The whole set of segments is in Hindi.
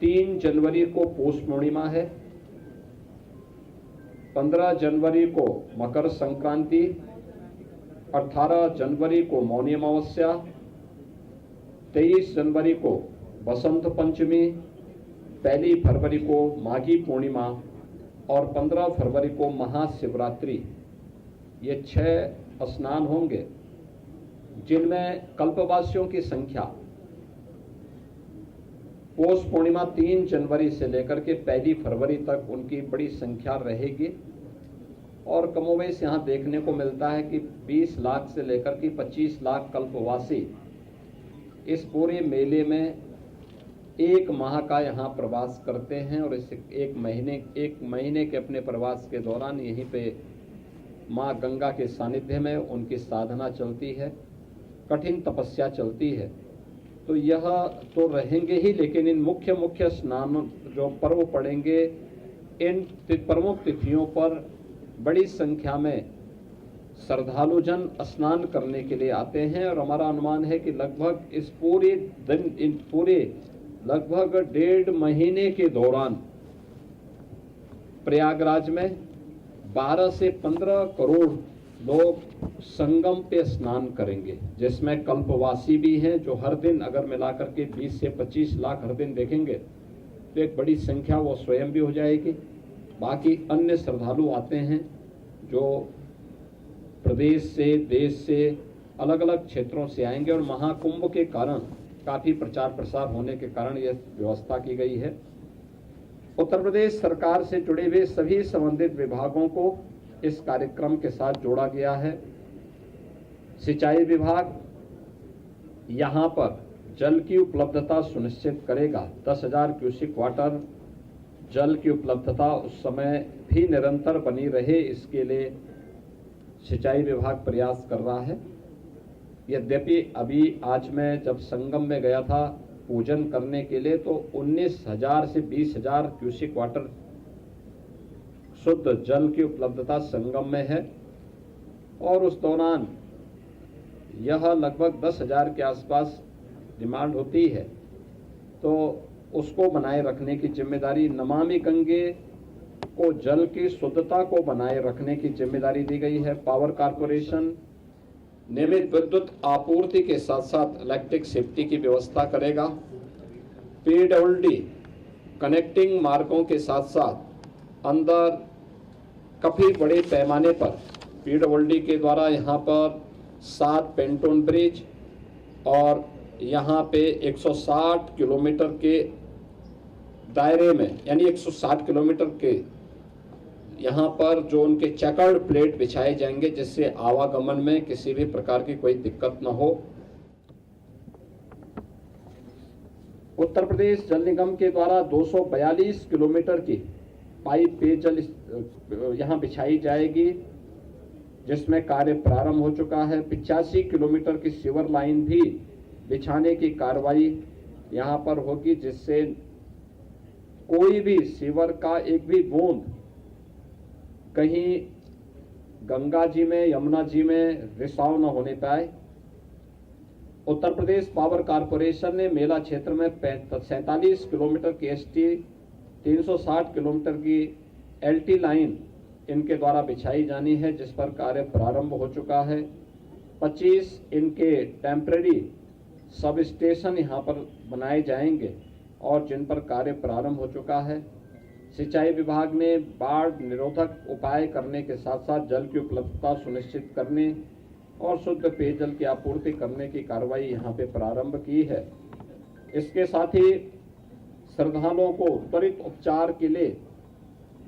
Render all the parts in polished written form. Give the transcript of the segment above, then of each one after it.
3 जनवरी को पौष पूर्णिमा है, 15 जनवरी को मकर संक्रांति, 18 जनवरी को मौनी अमावस्या, 23 जनवरी को बसंत पंचमी, 1 फरवरी को माघी पूर्णिमा और 15 फरवरी को महाशिवरात्रि। ये 6 स्नान होंगे जिनमें कल्पवासियों की संख्या पौष पूर्णिमा 3 जनवरी से लेकर के 1 फरवरी तक उनकी बड़ी संख्या रहेगी। और कमोवेश यहाँ देखने को मिलता है कि 20 लाख से लेकर के 25 लाख कल्पवासी इस पूरे मेले में 1 माह का यहाँ प्रवास करते हैं और इस एक महीने के अपने प्रवास के दौरान यहीं पे माँ गंगा के सानिध्य में उनकी साधना चलती है, कठिन तपस्या चलती है। तो यह तो रहेंगे ही, लेकिन इन मुख्य स्नान जो पर्व पड़ेंगे, इन प्रमुख तिथियों पर बड़ी संख्या में श्रद्धालु जन स्नान करने के लिए आते हैं। और हमारा अनुमान है कि लगभग इस पूरे दिन, इन पूरे लगभग 1.5 महीने के दौरान प्रयागराज में 12 से 15 करोड़ लोग संगम पे स्नान करेंगे, जिसमें कल्पवासी भी हैं जो हर दिन अगर मिलाकर के 20 से 25 लाख हर दिन देखेंगे तो एक बड़ी संख्या वो स्वयं भी हो जाएगी। बाकी अन्य श्रद्धालु आते हैं जो प्रदेश से, देश से, अलग अलग क्षेत्रों से आएंगे और महाकुंभ के कारण काफ़ी प्रचार प्रसार होने के कारण यह व्यवस्था की गई है। उत्तर प्रदेश सरकार से जुड़े हुए सभी संबंधित विभागों को इस कार्यक्रम के साथ जोड़ा गया है। सिंचाई विभाग यहाँ पर जल की उपलब्धता सुनिश्चित करेगा। 10,000 क्यूसेक वाटर जल की उपलब्धता उस समय भी निरंतर बनी रहे, इसके लिए सिंचाई विभाग प्रयास कर रहा है। यद्यपि अभी आज मैं जब संगम में गया था पूजन करने के लिए तो 19,000 से 20,000 क्यूसेक वाटर शुद्ध जल की उपलब्धता संगम में है और उस दौरान यह लगभग 10,000 के आसपास डिमांड होती है। तो उसको बनाए रखने की जिम्मेदारी, नमामि गंगे को जल की शुद्धता को बनाए रखने की जिम्मेदारी दी गई है। पावर कारपोरेशन नियमित विद्युत आपूर्ति के साथ साथ इलेक्ट्रिक सेफ्टी की व्यवस्था करेगा। पीडब्ल्यूडी कनेक्टिंग मार्गों के साथ साथ अंदर काफ़ी बड़े पैमाने पर पीडब्ल्यूडी के द्वारा यहाँ पर 7 पेंटोन ब्रिज और यहाँ पे 160 किलोमीटर के दायरे में, यानी 160 किलोमीटर के यहाँ पर जो उनके चेकर्ड प्लेट बिछाए जाएंगे, जिससे आवागमन में किसी भी प्रकार की कोई दिक्कत न हो। उत्तर प्रदेश जल निगम के द्वारा 242 किलोमीटर की पाइप पेयजल यहाँ बिछाई जाएगी, जिसमें कार्य प्रारंभ हो चुका है। 85 किलोमीटर की सीवर लाइन भी बिछाने की कार्रवाई यहाँ पर होगी, जिससे कोई भी सीवर का एक भी बूंद कहीं गंगा जी में, यमुना जी में रिसाव न होने पाए। उत्तर प्रदेश पावर कारपोरेशन ने मेला क्षेत्र में 47 किलोमीटर की एसटी, 360 किलोमीटर की एलटी लाइन इनके द्वारा बिछाई जानी है, जिस पर कार्य प्रारंभ हो चुका है। 25 इनके टेम्परेरी सब स्टेशन यहाँ पर बनाए जाएंगे और जिन पर कार्य प्रारंभ हो चुका है। सिंचाई विभाग ने बाढ़ निरोधक उपाय करने के साथ साथ जल की उपलब्धता सुनिश्चित करने और शुद्ध पेयजल की आपूर्ति करने की कार्रवाई यहाँ पे प्रारंभ की है। इसके साथ ही श्रद्धालुओं को त्वरित उपचार के लिए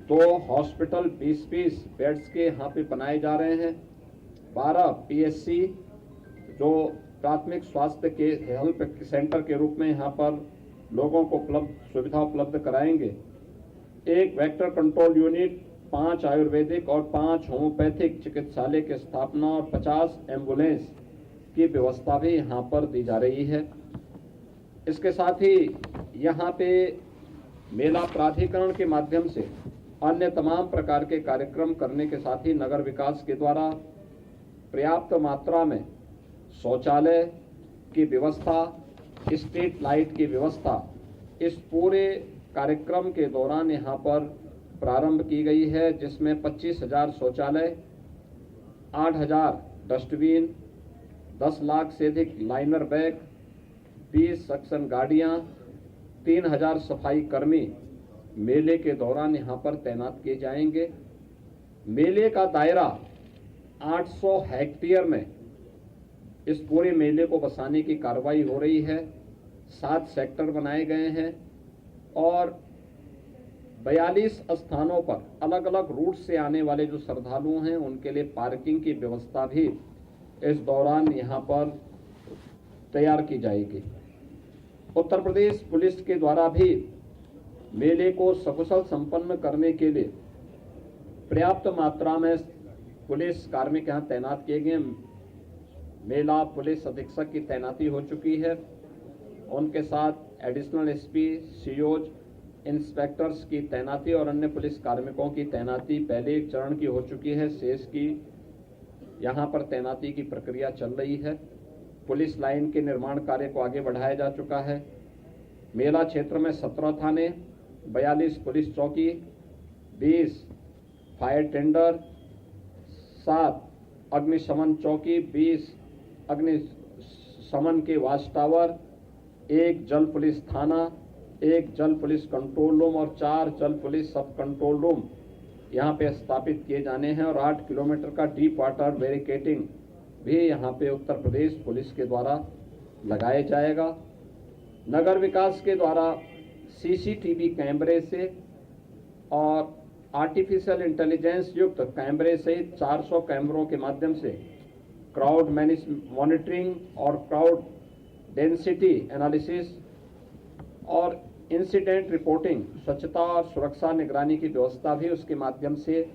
2 हॉस्पिटल 20-20 बेड्स के यहाँ पे बनाए जा रहे हैं। 12 पीएचसी जो प्राथमिक स्वास्थ्य के हेल्थ सेंटर के रूप में यहाँ पर लोगों को सुविधा उपलब्ध कराएंगे। 1 वेक्टर कंट्रोल यूनिट, 5 आयुर्वेदिक और 5 होम्योपैथिक चिकित्सालय की स्थापना और 50 एम्बुलेंस की व्यवस्था भी यहाँ पर दी जा रही है। इसके साथ ही यहाँ पे मेला प्राधिकरण के माध्यम से अन्य तमाम प्रकार के कार्यक्रम करने के साथ ही नगर विकास के द्वारा पर्याप्त मात्रा में शौचालय की व्यवस्था, स्ट्रीट लाइट की व्यवस्था इस पूरे कार्यक्रम के दौरान यहाँ पर प्रारंभ की गई है, जिसमें 25,000 शौचालय, 8,000 डस्टबिन, 10 लाख से अधिक लाइनर बैग, 20 सक्शन गाड़ियाँ, 3,000 सफाई कर्मी मेले के दौरान यहाँ पर तैनात किए जाएंगे। मेले का दायरा 800 हेक्टेयर में इस पूरे मेले को बसाने की कार्रवाई हो रही है। 7 सेक्टर बनाए गए हैं और 42 स्थानों पर अलग अलग रूट से आने वाले जो श्रद्धालु हैं उनके लिए पार्किंग की व्यवस्था भी इस दौरान यहाँ पर तैयार की जाएगी। उत्तर प्रदेश पुलिस के द्वारा भी मेले को सकुशल संपन्न करने के लिए पर्याप्त मात्रा में पुलिस कार्मिक यहाँ तैनात किए गए। मेला पुलिस अधीक्षक की तैनाती हो चुकी है, उनके साथ एडिशनल एसपी, सीओज, इंस्पेक्टर्स की तैनाती और अन्य पुलिस कार्मिकों की तैनाती पहले एक चरण की हो चुकी है। शेष की यहाँ पर तैनाती की प्रक्रिया चल रही है। पुलिस लाइन के निर्माण कार्य को आगे बढ़ाया जा चुका है। मेला क्षेत्र में 17 थाने, 42 पुलिस चौकी, 20 फायर टेंडर, 7 अग्निशमन चौकी, 20 अग्निशमन के वाच टावर, 1 जल पुलिस थाना, 1 जल पुलिस कंट्रोल रूम और 4 जल पुलिस सब कंट्रोल रूम यहाँ पे स्थापित किए जाने हैं और 8 किलोमीटर का डीप वाटर बैरिकेडिंग भी यहाँ पे उत्तर प्रदेश पुलिस के द्वारा लगाया जाएगा। नगर विकास के द्वारा सीसीटीवी कैमरे से और आर्टिफिशियल इंटेलिजेंस युक्त कैमरे सहित 400 कैमरों के माध्यम से क्राउड मॉनिटरिंग और क्राउड डेंसिटी एनालिसिस और इंसिडेंट रिपोर्टिंग, स्वच्छता और सुरक्षा निगरानी की व्यवस्था भी उसके माध्यम से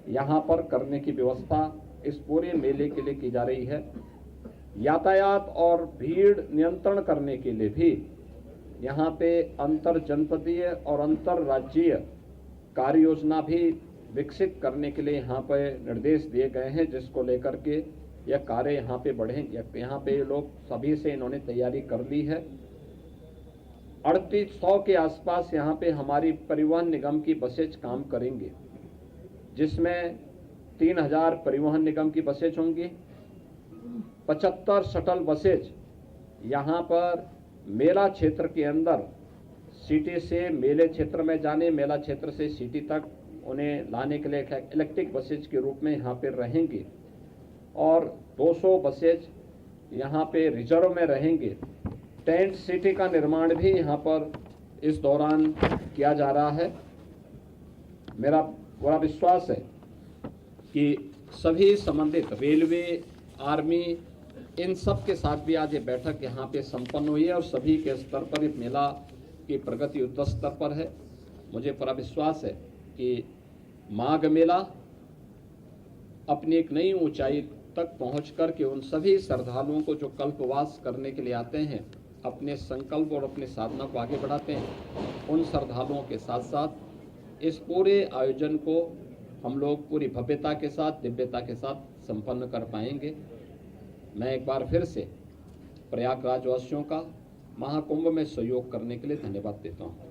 यहाँ पर करने की व्यवस्था इस पूरे मेले के लिए की जा रही है। यातायात और भीड़ नियंत्रण करने के लिए भी यहाँ पे अंतर जनपदीय और अंतर राज्यीय कार्य योजना भी विकसित करने के लिए यहाँ पे निर्देश दिए गए हैं, जिसको लेकर के यह कार्य यहाँ पे बढ़े। यहाँ पे लोग सभी से इन्होंने तैयारी कर ली है। 3800 के आसपास यहाँ पे हमारी परिवहन निगम की बसेज काम करेंगे, जिसमें 3000 परिवहन निगम की बसेज होंगी, 75 शटल बसेज यहाँ पर मेला क्षेत्र के अंदर सिटी से मेले क्षेत्र में जाने, मेला क्षेत्र से सिटी तक उन्हें लाने के लिए इलेक्ट्रिक बसेज के रूप में यहाँ पे रहेंगी और 200 बसेज यहाँ पे रिजर्व में रहेंगे। टेंट सिटी का निर्माण भी यहाँ पर इस दौरान किया जा रहा है। मेरा पूरा विश्वास है कि सभी संबंधित रेलवे, आर्मी, इन सब के साथ भी आज ये बैठक यहाँ पे संपन्न हुई है और सभी के स्तर पर इस मेला की प्रगति युद्ध स्तर पर है। मुझे पूरा विश्वास है कि माघ मेला अपनी एक नई ऊंचाई तक पहुँच कर के उन सभी श्रद्धालुओं को जो कल्पवास करने के लिए आते हैं, अपने संकल्प और अपने साधना को आगे बढ़ाते हैं, उन श्रद्धालुओं के साथ साथ इस पूरे आयोजन को हम लोग पूरी भव्यता के साथ, दिव्यता के साथ संपन्न कर पाएंगे। मैं एक बार फिर से प्रयागराज वासियों का महाकुंभ में सहयोग करने के लिए धन्यवाद देता हूँ।